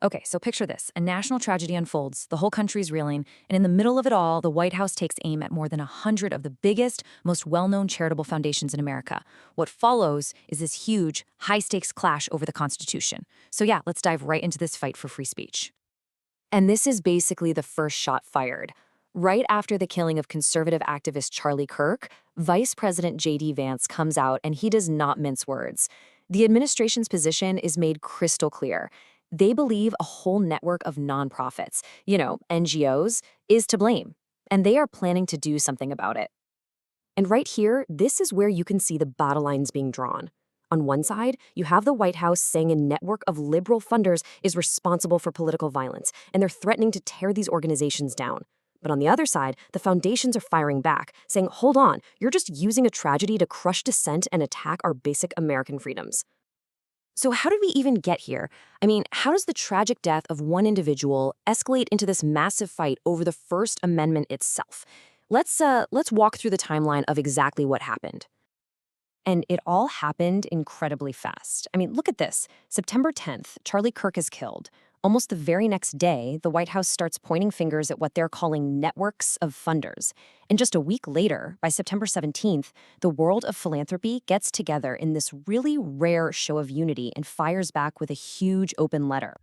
Okay, so picture this. A national tragedy unfolds, the whole country's reeling, and in the middle of it all, the White House takes aim at more than 100 of the biggest, most well-known charitable foundations in America. What follows is this huge, high-stakes clash over the Constitution. So yeah, let's dive right into this fight for free speech. And this is basically the first shot fired. Right after the killing of conservative activist Charlie Kirk, Vice President J.D. Vance comes out and he does not mince words. The administration's position is made crystal clear. They believe a whole network of nonprofits, NGOs, is to blame, and they are planning to do something about it. And right here, this is where you can see the battle lines being drawn. On one side, you have the White House saying a network of liberal funders is responsible for political violence, and they're threatening to tear these organizations down. But on the other side, the foundations are firing back, saying, hold on, you're just using a tragedy to crush dissent and attack our basic American freedoms. So how did we even get here? I mean, how does the tragic death of one individual escalate into this massive fight over the First Amendment itself? Let's walk through the timeline of exactly what happened. And it all happened incredibly fast. I mean, look at this. September 10th, Charlie Kirk is killed. Almost the very next day, the White House starts pointing fingers at what they're calling networks of funders. And just a week later, by September 17th, the world of philanthropy gets together in this really rare show of unity and fires back with a huge open letter.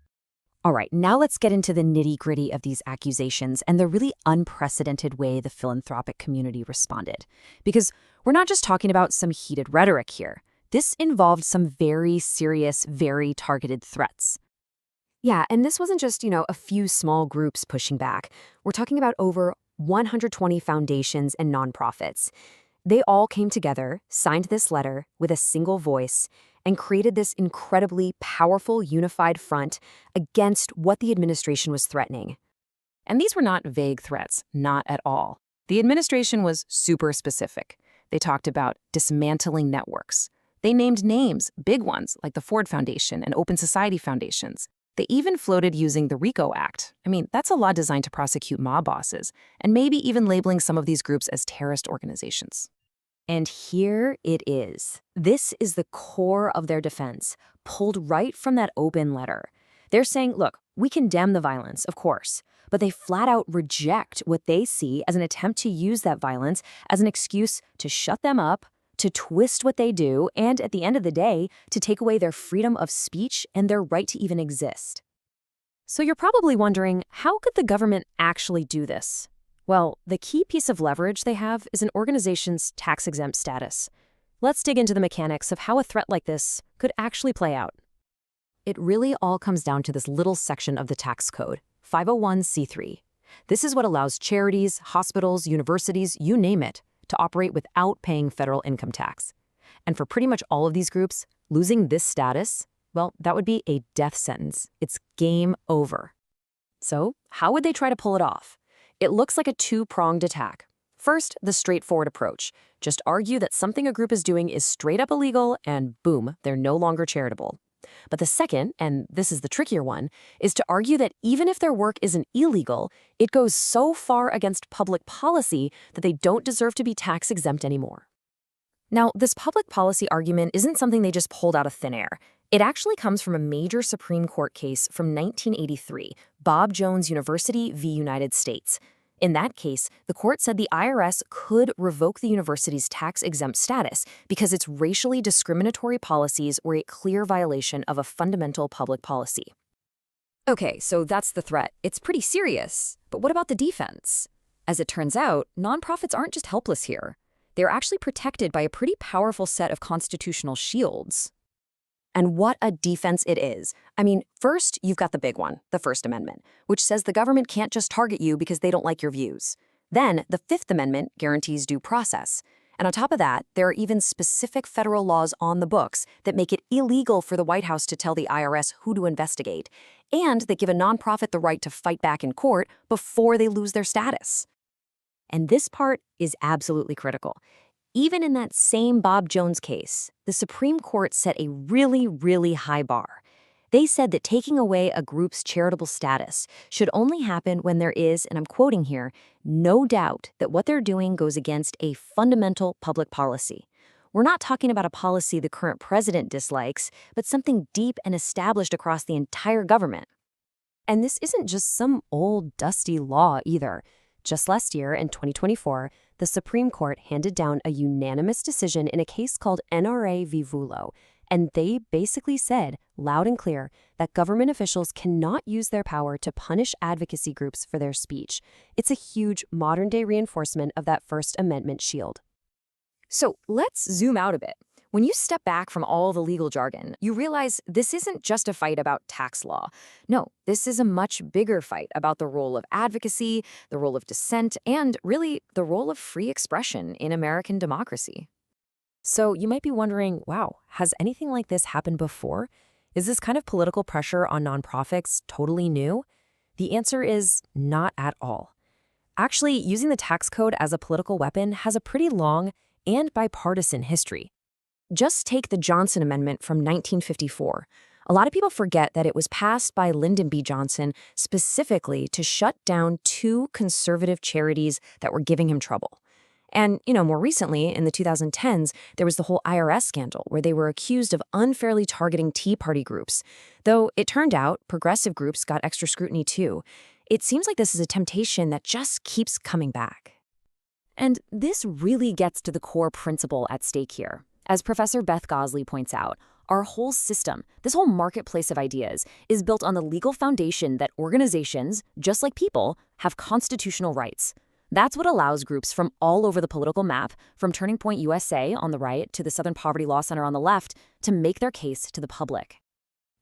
All right, now let's get into the nitty-gritty of these accusations and the really unprecedented way the philanthropic community responded. Because we're not just talking about some heated rhetoric here. This involved some very serious, very targeted threats. Yeah, and this wasn't just, a few small groups pushing back. We're talking about over 120 foundations and nonprofits. They all came together, signed this letter with a single voice, and created this incredibly powerful, unified front against what the administration was threatening. And these were not vague threats, not at all. The administration was super specific. They talked about dismantling networks. They named names, big ones, like the Ford Foundation and Open Society Foundations. They even floated using the RICO Act. I mean, that's a law designed to prosecute mob bosses, and maybe even labeling some of these groups as terrorist organizations. And here it is. This is the core of their defense, pulled right from that open letter. They're saying, look, we condemn the violence, of course, but they flat out reject what they see as an attempt to use that violence as an excuse to shut them up, to twist what they do, and at the end of the day, to take away their freedom of speech and their right to even exist. So you're probably wondering, how could the government actually do this? Well, the key piece of leverage they have is an organization's tax-exempt status. Let's dig into the mechanics of how a threat like this could actually play out. It really all comes down to this little section of the tax code, 501c3. This is what allows charities, hospitals, universities, you name it, to operate without paying federal income tax. And for pretty much all of these groups, losing this status, well, that would be a death sentence. It's game over. So, how would they try to pull it off? It looks like a two-pronged attack. First, the straightforward approach. Just argue that something a group is doing is straight up illegal and boom, they're no longer charitable. But the second, and this is the trickier one, is to argue that even if their work isn't illegal, it goes so far against public policy that they don't deserve to be tax exempt anymore. Now, this public policy argument isn't something they just pulled out of thin air. It actually comes from a major Supreme Court case from 1983, Bob Jones University v. United States. In that case, the court said the IRS could revoke the university's tax-exempt status because its racially discriminatory policies were a clear violation of a fundamental public policy. Okay, so that's the threat. It's pretty serious. But what about the defense? As it turns out, nonprofits aren't just helpless here. They're actually protected by a pretty powerful set of constitutional shields. And what a defense it is. I mean, first, you've got the big one, the First Amendment, which says the government can't just target you because they don't like your views. Then, the Fifth Amendment guarantees due process. And on top of that, there are even specific federal laws on the books that make it illegal for the White House to tell the IRS who to investigate, and that give a nonprofit the right to fight back in court before they lose their status. And this part is absolutely critical. Even in that same Bob Jones case, the Supreme Court set a really, really high bar. They said that taking away a group's charitable status should only happen when there is, and I'm quoting here, no doubt that what they're doing goes against a fundamental public policy. We're not talking about a policy the current president dislikes, but something deep and established across the entire government. And this isn't just some old, dusty law either. Just last year, in 2024, the Supreme Court handed down a unanimous decision in a case called NRA v. Vulo, and they basically said, loud and clear, that government officials cannot use their power to punish advocacy groups for their speech. It's a huge modern-day reinforcement of that First Amendment shield. So let's zoom out a bit. When you step back from all the legal jargon, you realize this isn't just a fight about tax law. No, this is a much bigger fight about the role of advocacy, the role of dissent, and really the role of free expression in American democracy. So you might be wondering, wow, has anything like this happened before? Is this kind of political pressure on nonprofits totally new? The answer is not at all. Actually, using the tax code as a political weapon has a pretty long and bipartisan history. Just take the Johnson Amendment from 1954. A lot of people forget that it was passed by Lyndon B. Johnson specifically to shut down two conservative charities that were giving him trouble. And, more recently, in the 2010s, there was the whole IRS scandal where they were accused of unfairly targeting Tea Party groups. Though it turned out progressive groups got extra scrutiny too. It seems like this is a temptation that just keeps coming back. And this really gets to the core principle at stake here. As Professor Beth Gosley points out, our whole system, this whole marketplace of ideas, is built on the legal foundation that organizations, just like people, have constitutional rights. That's what allows groups from all over the political map, from Turning Point USA on the right to the Southern Poverty Law Center on the left, to make their case to the public.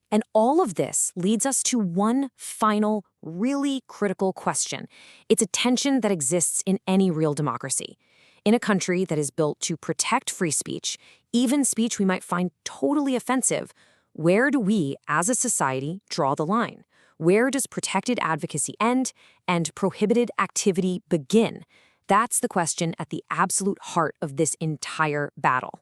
And all of this leads us to one final, really critical question. It's a tension that exists in any real democracy. In a country that is built to protect free speech, even speech we might find totally offensive, where do we, as a society, draw the line? Where does protected advocacy end and prohibited activity begin? That's the question at the absolute heart of this entire battle.